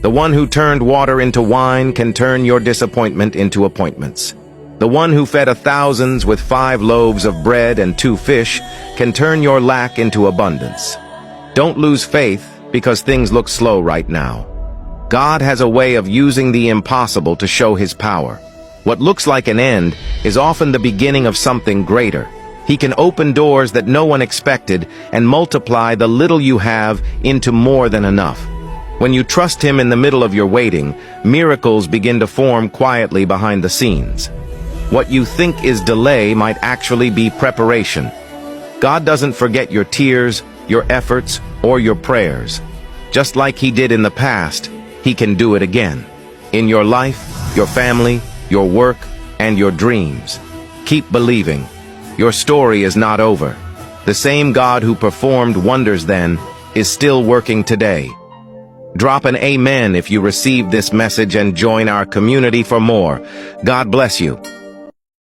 The one who turned water into wine can turn your disappointment into appointments. The one who fed thousands with 5 loaves of bread and 2 fish can turn your lack into abundance. Don't lose faith because things look slow right now. God has a way of using the impossible to show his power. What looks like an end is often the beginning of something greater. He can open doors that no one expected and multiply the little you have into more than enough. When you trust him in the middle of your waiting, miracles begin to form quietly behind the scenes. What you think is delay might actually be preparation. God doesn't forget your tears, your efforts, or your prayers. Just like he did in the past, he can do it again. In your life, your family, your work, and your dreams. Keep believing. Your story is not over. The same God who performed wonders then is still working today. Drop an amen if you received this message and join our community for more. God bless you.